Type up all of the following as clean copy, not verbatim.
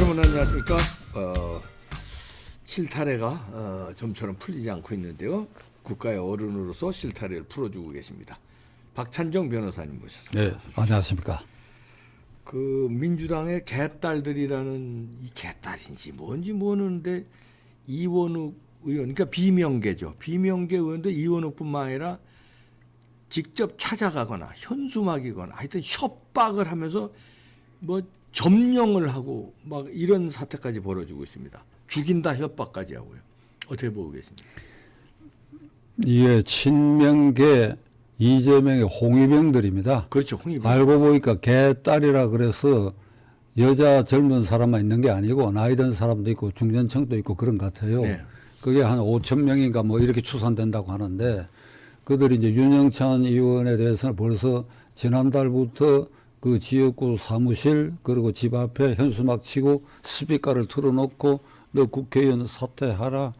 여러분 안녕하십니까. 실타래가 좀처럼 풀리지 않고 있는데요. 국가의 어른으로서 실타래를 풀어주고 계십니다. 박찬정 변호사님 모셨습니다. 네, 안녕하십니까. 그 민주당의 개딸들이라는 이 개딸인지 뭔지 모르는데 이원욱 의원, 그러니까 비명계죠. 비명계 의원도 이원욱뿐만 아니라 직접 찾아가거나 현수막이거나 하여튼 협박을 하면서 뭐 점령을 하고 막 이런 사태까지 벌어지고 있습니다. 죽인다 협박까지 하고요. 어떻게 보고 계십니까? 이게 친명계 이재명의 홍위병들입니다. 그렇죠. 홍위병. 알고 보니까 개딸이라 그래서 여자 젊은 사람만 있는 게 아니고 나이 든 사람도 있고 중년층도 있고 그런 것 같아요. 네. 그게 한 5천 명인가 뭐 이렇게 추산된다고 하는데 그들이 이제 윤영찬 의원에 대해서는 벌써 지난달부터 그 지역구 사무실 그리고 집 앞에 현수막 치고 스피커를 틀어놓고 너 국회의원 사퇴하라.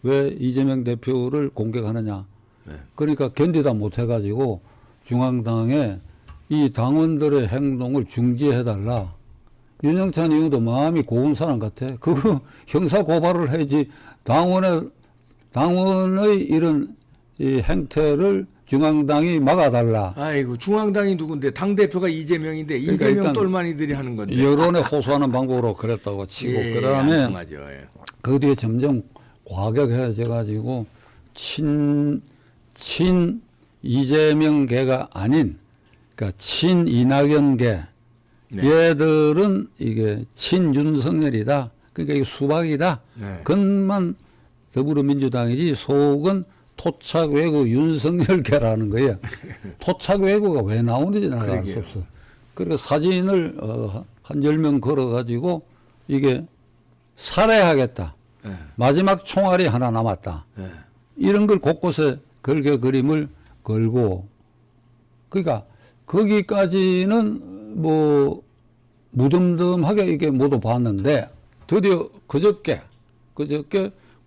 왜 이재명 대표를 공격하느냐. 네. 그러니까 견디다 못해가지고 중앙당에 이 당원들의 행동을 중지해달라. 윤영찬 의원도 마음이 고운 사람 같아. 그거 형사 고발을 해야지 당원의 이런 이 행태를 중앙당이 막아달라. 아이고 중앙당이 누군데 당 대표가 이재명인데 그러니까 이재명 똘마니들이 하는 건데. 여론에 호소하는 방법으로 그랬다고 치고 예, 그다음에 안통하죠. 예. 그 뒤에 점점 과격해져 가지고 친 이재명계가 아닌 그러니까 친 이낙연계 네. 얘들은 이게 친 윤석열이다. 그러니까 이게 수박이다. 네. 겉만 더불어민주당이지 속은 토착 외구 윤석열계라는 거예요. 토착 외구가 왜 나오는지 나는 알 수 없어. 그리고 사진을 한 10명 걸어가지고 이게 살해하겠다. 네. 마지막 총알이 하나 남았다. 네. 이런 걸 곳곳에 걸개 그림을 걸고 그러니까 거기까지는 뭐 무덤덤하게 이게 모두 봤는데 드디어 그저께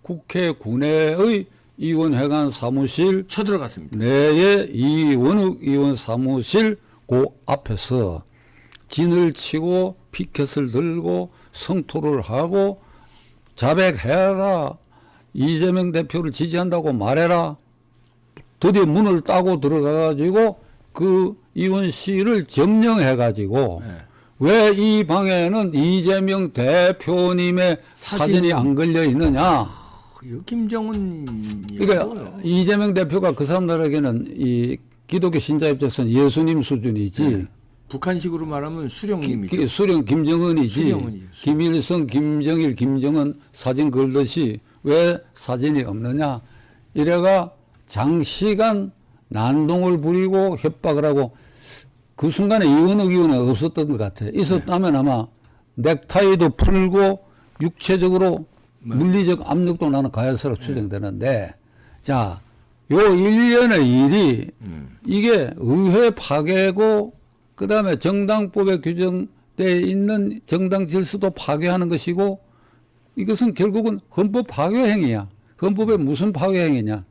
국회 군내의 의원회관 사무실 쳐들어갔습니다. 내에 이원욱 의원 사무실 그 앞에서 진을 치고 피켓을 들고 성토를 하고 자백해라. 이재명 대표를 지지한다고 말해라. 드디어 문을 따고 들어가가지고 그 의원실을 점령해가지고 네. 왜 이 방에는 이재명 대표님의 사진이 안 걸려 있느냐. 김정은 그러니까 이재명 대표가 그 사람들에게는 이 기독교 신자 입장에서는 예수님 수준이지. 네. 북한식으로 말하면 수령님이죠. 수령 김정은이지. 수령은이죠. 김일성, 김정일, 김정은 사진 걸듯이 왜 사진이 없느냐. 이래가 장시간 난동을 부리고 협박을 하고 그 순간에 이원욱 의원은 없었던 것 같아. 있었다면 아마 넥타이도 풀고 육체적으로 물리적 압력도 나는 가해서로 추정되는데 자, 요 일련의 일이 이게 의회 파괴고 그다음에 정당법에 규정되어 있는 정당 질서도 파괴하는 것이고 이것은 결국은 헌법 파괴 행위야. 헌법에 무슨 파괴 행위냐.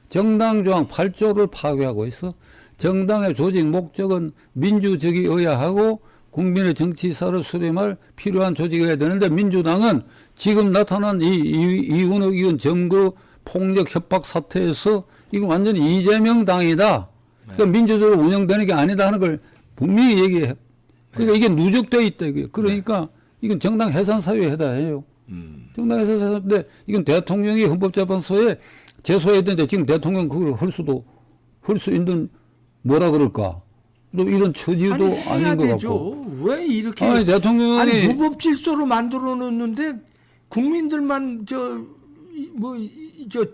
정당조항 8조를 파괴하고 있어. 정당의 조직 목적은 민주적이어야 하고 국민의 정치사를 수렴할 필요한 조직이어야 되는데 민주당은 지금 나타난 이원욱 의원 점거 폭력 협박 사태에서 이건 완전히 이재명 당이다. 그러니까 민주적으로 운영되는 게 아니다 하는 걸 분명히 얘기해. 그러니까 이게 누적되어 있다. 그러니까 이건 정당 해산 사유에 해당해요. 정당 해산 사유인데 이건 대통령이 헌법재판소에 제소해야 되는데 지금 대통령 그걸 할 수 있는 뭐라 그럴까? 또 이런 처지도 아닌 것 같고. 왜 이렇게 아니 대통령이 무법 질서로 만들어 놓는데 국민들만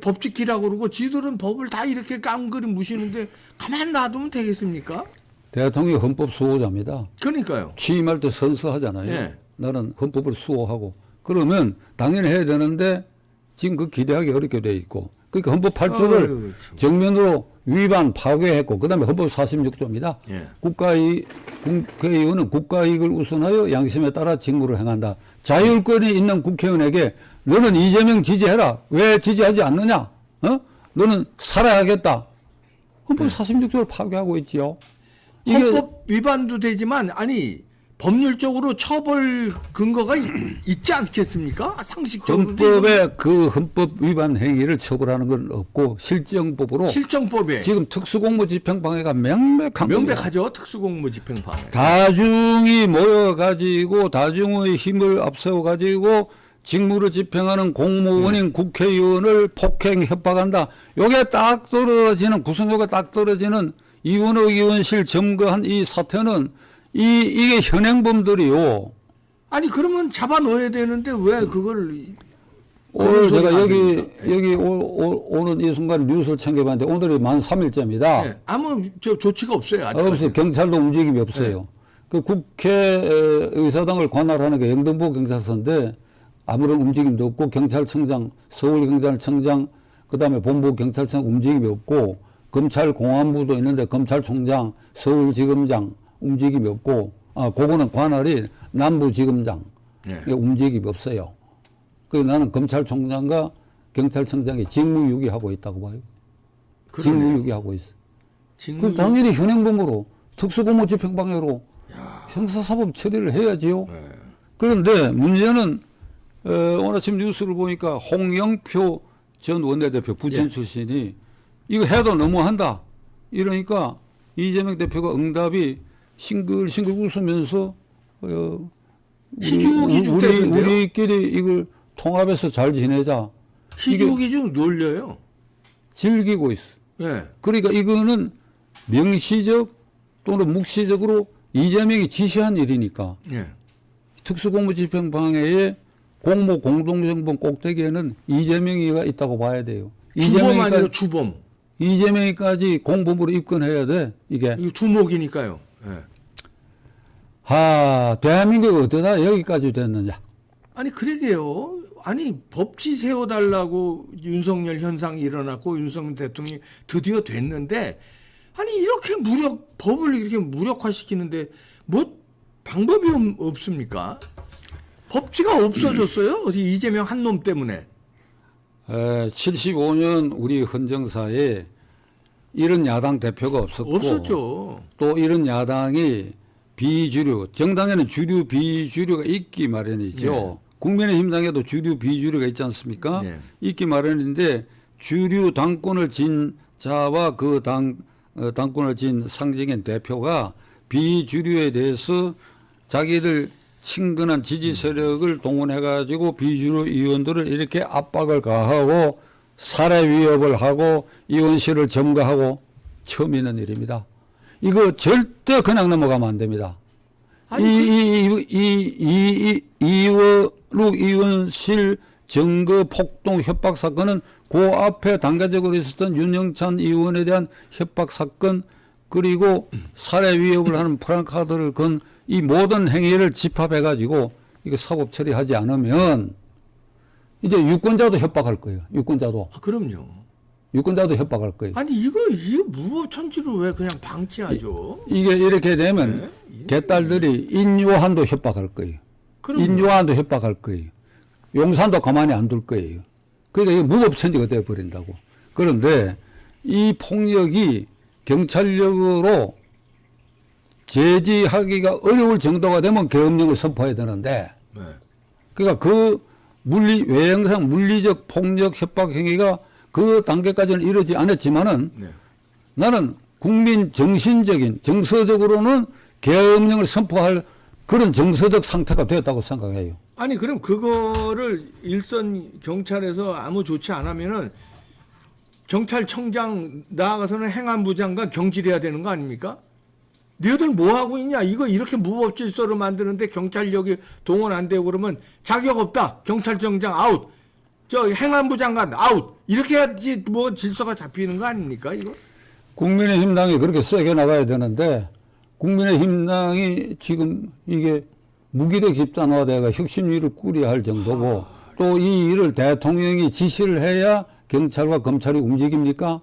법 지키라고 그러고 지들은 법을 다 이렇게 깡그리 무시는데 가만 놔두면 되겠습니까? 대통령이 헌법 수호자입니다. 그러니까요. 취임할 때 선서하잖아요. 네. 나는 헌법을 수호하고 그러면 당연히 해야 되는데 지금 그 기대하기 어렵게 돼 있고 그러니까 헌법 8조를 정면으로 위반 파괴했고 그다음에 헌법 46조입니다. 예. 국회의원은 국가이익을 우선하여 양심에 따라 직무를 행한다. 자율권이 있는 국회의원에게 너는 이재명 지지해라. 왜 지지하지 않느냐? 너는 살아야겠다. 헌법 46조를 파괴하고 있지요. 헌법 위반도 되지만 아니 법률적으로 처벌 근거가 있지 않겠습니까? 상식적으로 헌법에 그 헌법 위반 행위를 처벌하는 건 없고 실정법으로 실정법에 지금 특수공무집행방해가 명백한 겁니다. 명백하죠. 특수공무집행방해. 다중이 모여가지고 다중의 힘을 앞세워가지고 직무를 집행하는 공무원인 국회의원을 폭행 협박한다. 요게 딱 떨어지는 구성요가 딱 떨어지는 이원호 의원실 점거한 이 사태는 이게 현행범들이요. 아니 그러면 잡아 넣어야 되는데 왜 그걸 오늘 제가 소리가 안 여기 됩니까? 오는 이 순간 뉴스를 챙겨봤는데 오늘이 만 3일째입니다. 네, 아무 조치가 없어요. 아직 없어요. 경찰도 움직임이 없어요. 그 국회의사당을 관할하는 게 영등포 경찰서인데 아무런 움직임도 없고 경찰청장, 서울경찰청장, 그다음에 본부 경찰청 움직임이 없고 검찰공안부도 있는데 검찰총장, 서울지검장 움직임이 없고 그거는 관할이 남부지검장 네. 움직임이 없어요. 그래서 나는 검찰총장과 경찰청장이 직무유기하고 있다고 봐요. 그러네요. 직무유기하고 있어. 직무- 그 당연히 현행범으로 특수공무집행방해로 형사사법 처리를 해야지요. 네. 그런데 문제는 오늘 아침 뉴스를 보니까 홍영표 전 원내대표 부천 예. 출신이 이거 해도 너무한다. 이러니까 이재명 대표가 응답이 싱글싱글 웃으면서 희죽희죽대던데요? 우리끼리 이걸 통합해서 잘 지내자. 희죽희죽 놀려요. 즐기고 있어. 예. 그러니까 이거는 명시적 또는 묵시적으로 이재명이 지시한 일이니까 예. 특수공무집행방해에 공모 공동정범 꼭대기에는 이재명이가 있다고 봐야 돼요. 주범 아니죠, 주범. 이재명이까지 공범으로 입건해야 돼. 이게 이거 주목이니까요. 예. 대한민국이 어쩌다 여기까지 됐느냐. 아니 그러게요. 아니 법치 세워달라고 윤석열 현상이 일어났고 윤석열 대통령이 드디어 됐는데 아니 이렇게 법을 이렇게 무력화시키는데 뭐 방법이 없습니까? 법치가 없어졌어요? 어디 이재명 한 놈 때문에. 75년 우리 헌정사에 이런 야당 대표가 없었고 없었죠. 또 이런 야당이 비주류, 정당에는 주류 비주류가 있기 마련이죠. 네. 국민의힘당에도 주류 비주류가 있지 않습니까? 네. 있기 마련인데 주류 당권을 진 자와 그 당권을 진 상징인 대표가 비주류에 대해서 자기들 친근한 지지 세력을 동원해가지고 비주류 의원들을 이렇게 압박을 가하고 살해 위협을 하고 의원실을 점거하고 처음 있는 일입니다. 이거 절대 그냥 넘어가면 안 됩니다. 이원욱 의원실 점거 폭동 협박 사건은 그 앞에 단계적으로 있었던 윤영찬 의원에 대한 협박 사건 그리고 살해 위협을 하는 프랑카드를 건 이 모든 행위를 집합해가지고 이거 사법 처리하지 않으면 이제 유권자도 협박할 거예요. 유권자도 그럼요. 협박할 거예요. 아니 이거 무법천지로 왜 그냥 방치하죠? 이게 이렇게 되면 개딸들이 인요한도 협박할 거예요. 그럼요. 인요한도 협박할 거예요. 용산도 가만히 안 둘 거예요. 그러니까 이게 무법천지가 되어버린다고. 그런데 이 폭력이 경찰력으로 제지하기가 어려울 정도가 되면 계엄령을 선포해야 되는데 네. 그러니까 그 외형상 물리적 폭력 협박 행위가 그 단계까지는 이르지 않았지만은 네. 나는 국민 정신적인 정서적으로는 계엄령을 선포할 그런 정서적 상태가 되었다고 생각해요. 아니 그럼 그거를 일선 경찰에서 아무 조치 안 하면은 경찰청장 나아가서는 행안부 장관 경질해야 되는 거 아닙니까? 너희들 뭐 하고 있냐? 이거 이렇게 무법 질서로 만드는데 경찰력이 동원 안 되고 그러면 자격 없다. 경찰청장 아웃. 저 행안부 장관 아웃. 이렇게 해야지 뭐 질서가 잡히는 거 아닙니까? 이거? 국민의힘당이 그렇게 세게 나가야 되는데 국민의힘당이 지금 이게 무기력 집단화돼가 혁신위를 꾸려야 할 정도고 또 이 일을 대통령이 지시를 해야 경찰과 검찰이 움직입니까?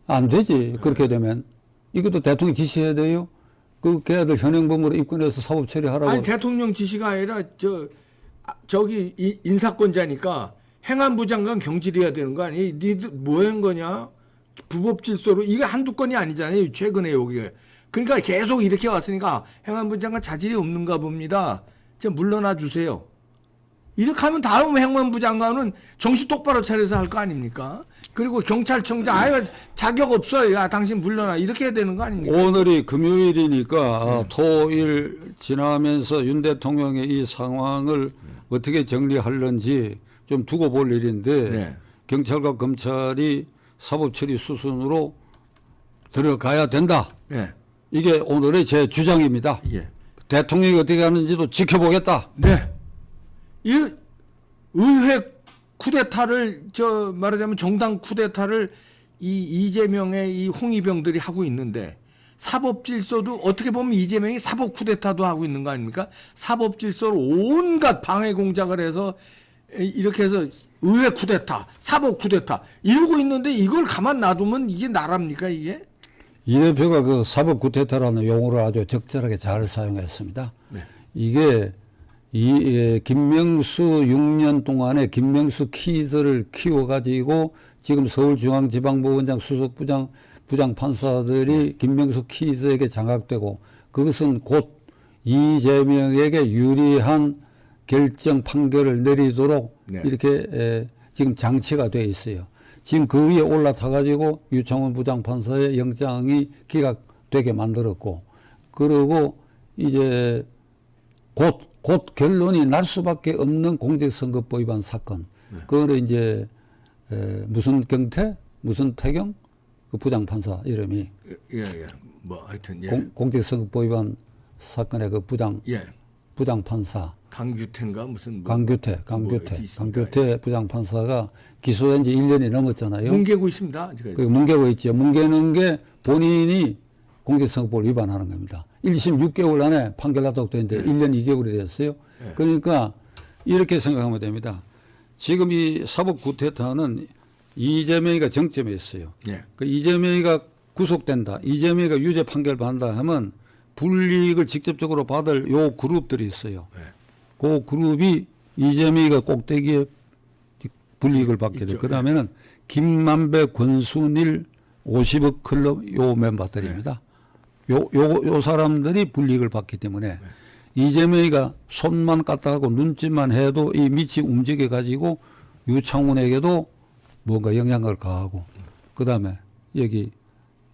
안 되지. 그렇게 되면. 이것도 대통령이 지시해야 돼요. 그 걔들 현행범으로 입건해서 사법 처리하라고. 아니 대통령 지시가 아니라 저기 인사권자니까 행안부 장관 경질해야 되는 거 아니에요? 니들 뭐 한 거냐? 불법 질서로 이게 한두 건이 아니잖아요. 최근에 여기 그러니까 계속 이렇게 왔으니까 행안부 장관 자질이 없는가 봅니다. 좀 물러나 주세요. 이렇게 하면 다음 행안부 장관은 정신 똑바로 차려서 할 거 아닙니까? 그리고 경찰청장 아유 자격 없어요. 야 당신 물러나 이렇게 해야 되는 거 아닙니까? 오늘이 금요일이니까 토일 지나면서 윤 대통령의 이 상황을 어떻게 정리하는지 좀 두고 볼 일인데 네. 경찰과 검찰이 사법처리 수순으로 들어가야 된다. 예. 이게 오늘의 제 주장입니다. 예. 대통령이 어떻게 하는지도 지켜보겠다. 네. 이 의회 쿠데타를 말하자면 정당 쿠데타를 이 이재명의 이 홍위병들이 하고 있는데 사법질서도 어떻게 보면 이재명이 사법 쿠데타도 하고 있는 거 아닙니까? 사법질서로 온갖 방해 공작을 해서 이렇게 해서 의회 쿠데타, 사법 쿠데타 이러고 있는데 이걸 가만 놔두면 이게 나랍니까 이게? 이 대표가 그 사법 구태타라는 용어를 아주 적절하게 잘 사용했습니다. 네. 이게 김명수 6년 동안에 김명수 키즈를 키워가지고 지금 서울중앙지방법원장 수석부장 부장판사들이 김명수 키즈에게 장악되고 그것은 곧 이재명에게 유리한 결정 판결을 내리도록 네. 이렇게 지금 장치가 돼 있어요. 지금 그 위에 올라타가지고 유창훈 부장판사의 영장이 기각되게 만들었고, 그리고 이제 곧 결론이 날 수밖에 없는 공직선거법 위반 사건. 네. 그거를 이제 무슨 경태, 무슨 태경 그 부장판사 이름이 예. 뭐 하여튼 예. 공직선거법 위반 사건의 그 부장판사. 강규태인가 무슨 뭐 강규태 부장판사가 기소된 지 1년이 넘었잖아요. 뭉개고 있습니다. 아직까지. 그 뭉개고 있죠. 뭉개는 게 본인이 공직선거법을 위반하는 겁니다. 1심 6개월 안에 판결났다고 되는데 1년 2개월이 됐어요. 그러니까 이렇게 생각하면 됩니다. 지금 이 사법 구태타는 이재명이가 정점에 있어요. 예. 그 이재명이가 구속된다, 이재명이가 유죄 판결 받는다 하면 불이익을 직접적으로 받을 요 그룹들이 있어요. 그 그룹이 이재명이가 꼭대기에 불이익을 받게 돼. 그다음에는 김만배, 권순일, 50억 클럽 요 멤버들입니다. 요 사람들이 불이익을 받기 때문에 이재명이가 손만 까딱하고 눈짓만 해도 이 밑이 움직여 가지고 유창훈에게도 뭔가 영향을 가하고, 그다음에 여기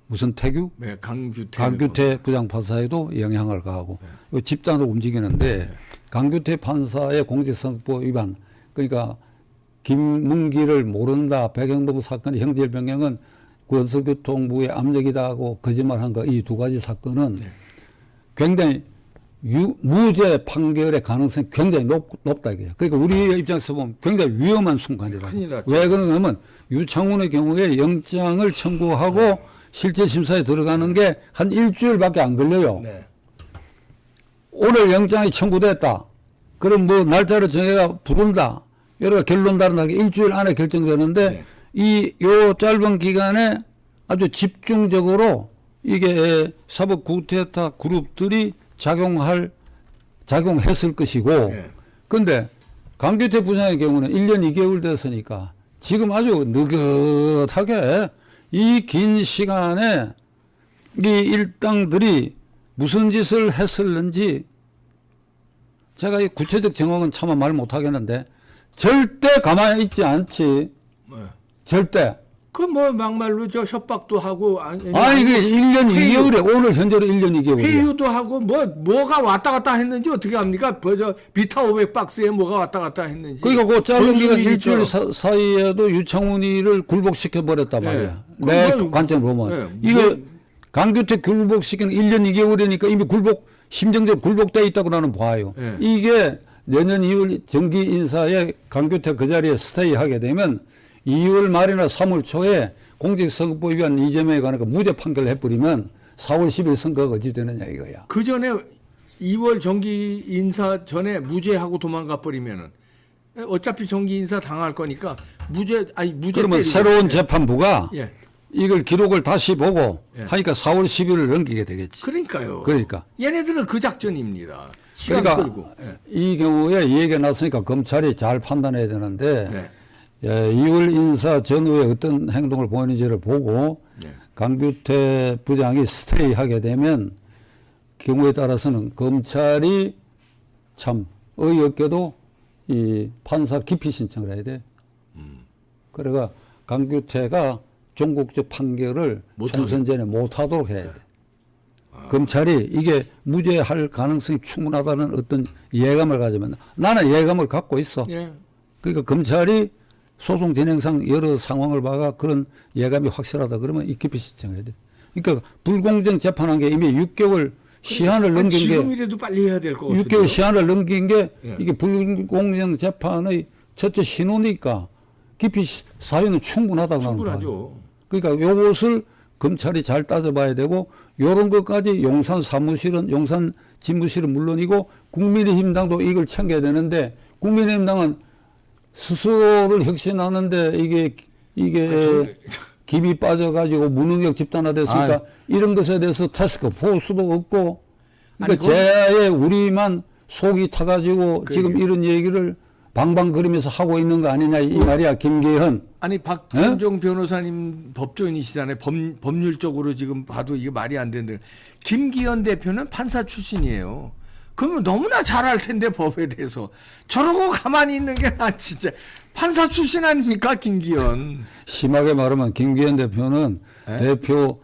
무슨 태규? 네, 강규태 부장판사에도 영향을 가하고 요 집단으로 움직이는데 강규태 판사의 공직선거법 위반, 그러니까 김문기를 모른다, 백영동 사건 형질 변경은 건설교통부의 압력이다 하고 거짓말한 거, 이 두 가지 사건은 굉장히 무죄 판결의 가능성이 굉장히 높다 이거예요. 그러니까 우리의 입장에서 보면 굉장히 위험한 순간이다. 왜 그런가 하면 유창훈의 경우에 영장을 청구하고 실제 심사에 들어가는 게 한 일주일밖에 안 걸려요. 네. 오늘 영장이 청구됐다. 그럼 뭐 날짜를 정해가 부른다. 여러 결론 다른다게 일주일 안에 결정되는데 요 짧은 기간에 아주 집중적으로 이게 사법 구태타 그룹들이 작용했을 것이고, 근데 강규태 부장의 경우는 1년 2개월 됐으니까 지금 아주 느긋하게 이 긴 시간에 이 일당들이 무슨 짓을 했을는지 제가 이 구체적 정황은 차마 말 못하겠는데 절대 가만히 있지 않지. 절대. 그 뭐 막말로 협박도 하고 아니 그 1년 2개월에 오늘 현재로 1년 2개월이야. 회유도 하고 뭐가 왔다 갔다 했는지 어떻게 합니까? 비타 500박스에 뭐가 왔다 갔다 했는지. 그러니까 그 짧은 기간 일주일 사이에도 유창훈이를 굴복시켜 버렸단 말이야. 내 관점으로 보면. 이거 강규태 굴복시키는 1년 2개월이니까 이미 심정적으로 굴복되어 있다고 나는 봐요. 이게 내년 2월 정기 인사에 강규태 그 자리에 스테이하게 되면 2월 말이나 3월 초에 공직선거법 위반 이재명에 관한 무죄 판결을 해버리면 4월 10일 선거가 어찌 되느냐 이거야. 그 전에 2월 정기 인사 전에 무죄하고 도망가 버리면은 어차피 정기 인사 당할 거니까 무죄 그러면 새로운 재판부가 예. 이걸 기록을 다시 보고 하니까 4월 10일을 넘기게 되겠지. 그러니까요. 그러니까 얘네들은 그 작전입니다. 시간 그러니까 끌고. 이 경우에 이 얘기가 났으니까 검찰이 잘 판단해야 되는데 2월 인사 전후에 어떤 행동을 보이는지를 보고 강규태 부장이 스테이하게 되면 경우에 따라서는 검찰이 참 어이없게도 이 판사 기피 신청을 해야 돼. 그래가 강규태가 종국적 판결을 총선 전에 못하도록 해야 돼. 검찰이 이게 무죄할 가능성이 충분하다는 어떤 예감을 가지면 나는 예감을 갖고 있어. 예. 그러니까 검찰이 소송 진행상 여러 상황을 봐가 그런 예감이 확실하다 그러면 이 기피 신청해야 돼. 그러니까 불공정 재판한 게 이미 6개월 시한을 넘긴 게 지금이라도 빨리 해야 될 것 같아요. 6개월 시한을 넘긴 게 예. 이게 불공정 재판의 첫째 신호니까 기피 사유는 충분하다고 나는 봐요. 충분하죠. 그러니까 요것을 검찰이 잘 따져봐야 되고 요런 것까지 용산 사무실은 용산 집무실은 물론이고 국민의힘당도 이걸 챙겨야 되는데 국민의힘당은 스스로를 혁신하는데 이게 김이 빠져가지고 무능력 집단화됐으니까 이런 것에 대해서 태스크 포스도 없고 그러니까 제야에 우리만 속이 타가지고 지금 이런 얘기를 방방거리면서 하고 있는 거 아니냐 이 말이야 김기현. 아니 박찬종 변호사님 법조인이시잖아요. 법률적으로 지금 봐도 이게 말이 안 되는데 김기현 대표는 판사 출신이에요. 그러면 너무나 잘 알 텐데 법에 대해서 저러고 가만히 있는 게 난 진짜 판사 출신 아닙니까 김기현. 심하게 말하면 김기현 대표는 에? 대표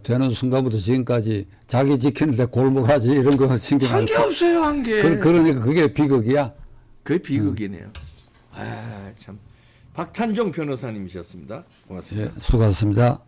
되는 순간부터 지금까지 자기 지키는데 골몰하지 이런 거 신경 안 한 게 써. 없어요 한 게. 그러니까 그게 비극이야. 그게 비극이네요. 아 참. 박찬종 변호사님이셨습니다. 고맙습니다. 예, 수고하셨습니다.